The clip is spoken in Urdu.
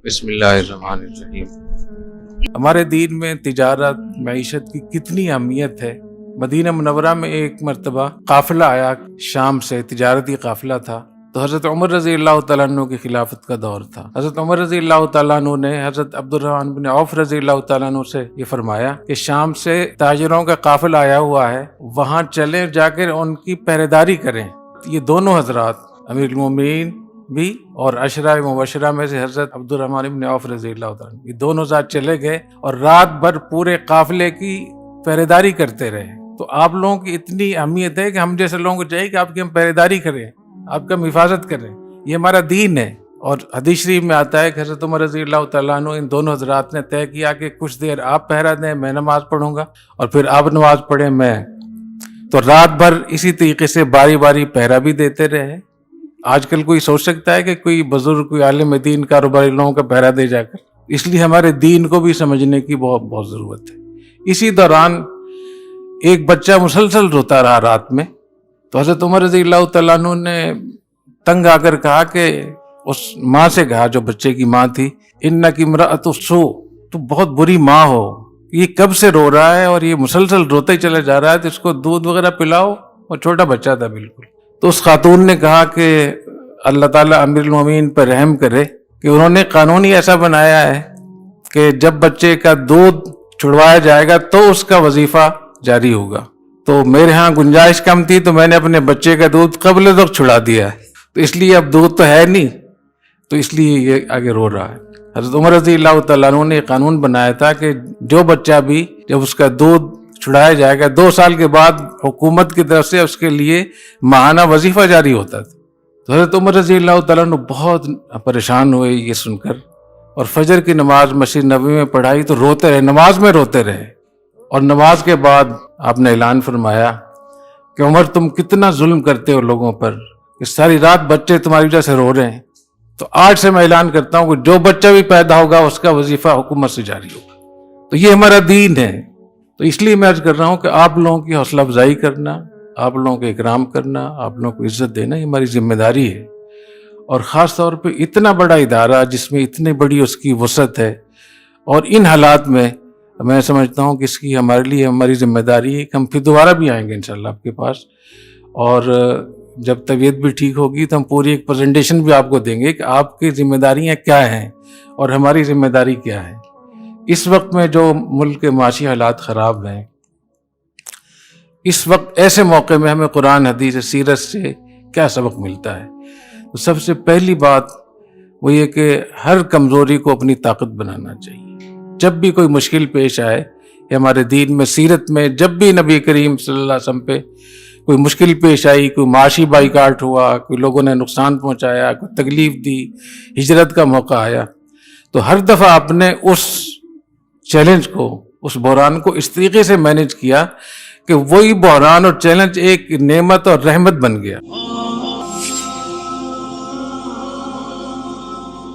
بسم اللہ الرحمن الرحیم۔ ہمارے دین میں تجارت معیشت کی کتنی اہمیت ہے۔ مدینہ منورہ میں ایک مرتبہ قافلہ آیا شام سے، تجارتی قافلہ تھا، تو حضرت عمر رضی اللہ تعالیٰ عنہ کی خلافت کا دور تھا۔ حضرت عمر رضی اللہ تعالیٰ عنہ نے حضرت عبد الرحمن بن عوف رضی اللہ تعالیٰ عنہ سے یہ فرمایا کہ شام سے تاجروں کا قافلہ آیا ہوا ہے، وہاں چلیں، جا کر ان کی پہرےداری کریں۔ یہ دونوں حضرات امیر المومنین بھی اور عشرہ مبشرہ میں سے حضرت عبد الرحمن بن عوف رضی اللہ تعالیٰ عنہ، یہ دونوں ذات چلے گئے اور رات بھر پورے قافلے کی پہرےداری کرتے رہے۔ تو آپ لوگوں کی اتنی اہمیت ہے کہ ہم جیسے لوگوں کو چاہیے کہ آپ کی ہم پہرےداری کریں، آپ کا ہم حفاظت کریں، یہ ہمارا دین ہے۔ اور حدیث شریف میں آتا ہے کہ حضرت عمر رضی اللہ تعالیٰ عنہ ان دونوں حضرات نے طے کیا کہ کچھ دیر آپ پہرا دیں، میں نماز پڑھوں گا، اور پھر آپ نماز پڑھیں میں۔ تو رات بھر اسی طریقے سے باری باری پہرا بھی دیتے رہے۔ آج کل کوئی سوچ سکتا ہے کہ کوئی بزرگ، کوئی عالم دین، کاروباری لوگوں کا پہرا دے جا کر؟ اس لیے ہمارے دین کو بھی سمجھنے کی بہت ضرورت ہے۔ اسی دوران ایک بچہ مسلسل روتا رہا رات میں، تو حضرت عمر رضی اللہ تعالیٰ عنہ نے تنگ آ کر کہا کہ اس ماں سے کہا، جو بچے کی ماں تھی، انک امرأۃ سوء، تو بہت بری ماں ہو، یہ کب سے رو رہا ہے اور یہ مسلسل روتے چلے جا رہا ہے، تو اس کو دودھ وغیرہ پلاؤ۔ اور چھوٹا بچہ تھا بالکل۔ تو اس خاتون نے کہا کہ اللہ تعالیٰ امیر المومنین پر رحم کرے کہ انہوں نے قانون ہی ایسا بنایا ہے کہ جب بچے کا دودھ چھڑوایا جائے گا تو اس کا وظیفہ جاری ہوگا۔ تو میرے ہاں گنجائش کم تھی، تو میں نے اپنے بچے کا دودھ قبل تک چھڑا دیا ہے، تو اس لیے اب دودھ تو ہے نہیں، تو اس لیے یہ آگے رو رہا ہے۔ حضرت عمر رضی اللہ تعالیٰ عنہ نے قانون بنایا تھا کہ جو بچہ بھی جب اس کا دودھ چھڑایا جائے گا 2 سال کے بعد حکومت کی طرف سے اس کے لیے ماہانہ وظیفہ جاری ہوتا تھا۔ تو حضرت عمر رضی اللہ تعالیٰ عنہ بہت پریشان ہوئے یہ سن کر، اور فجر کی نماز مسجد نبوی میں پڑھائی تو روتے رہے، نماز میں روتے رہے۔ اور نماز کے بعد آپ نے اعلان فرمایا کہ عمر تم کتنا ظلم کرتے ہو لوگوں پر، کہ ساری رات بچے تمہاری وجہ سے رو رہے ہیں، تو آج سے میں اعلان کرتا ہوں کہ جو بچہ بھی پیدا ہوگا اس کا وظیفہ حکومت سے جاری ہوگا۔ تو یہ ہمارا دین ہے۔ تو اس لیے میں عرض کر رہا ہوں کہ آپ لوگوں کی حوصلہ افزائی کرنا، آپ لوگوں کو اکرام کرنا، آپ لوگوں کو عزت دینا، یہ ہماری ذمہ داری ہے۔ اور خاص طور پہ اتنا بڑا ادارہ جس میں اتنی بڑی اس کی وسعت ہے، اور ان حالات میں میں سمجھتا ہوں کہ اس کی ہمارے لیے ہماری ذمہ داری ہے کہ ہم پھر دوبارہ بھی آئیں گے انشاءاللہ آپ کے پاس، اور جب طبیعت بھی ٹھیک ہوگی تو ہم پوری ایک پریزنٹیشن بھی آپ کو دیں گے کہ آپ کی ذمہ داریاں کیا ہیں اور ہماری ذمہ داری کیا ہے۔ اس وقت میں جو ملک کے معاشی حالات خراب ہیں، اس وقت ایسے موقع میں ہمیں قرآن، حدیث، سیرت سے کیا سبق ملتا ہے؟ تو سب سے پہلی بات وہ یہ کہ ہر کمزوری کو اپنی طاقت بنانا چاہیے۔ جب بھی کوئی مشکل پیش آئے، یا ہمارے دین میں، سیرت میں، جب بھی نبی کریم صلی اللہ علیہ وسلم پہ کوئی مشکل پیش آئی، کوئی معاشی بائیکاٹ ہوا، کوئی لوگوں نے نقصان پہنچایا، کوئی تکلیف دی، ہجرت کا موقع آیا، تو ہر دفعہ آپ نے اس چیلنج کو، اس بحران کو اس طریقے سے مینج کیا کہ وہی بحران اور چیلنج ایک نعمت اور رحمت بن گیا۔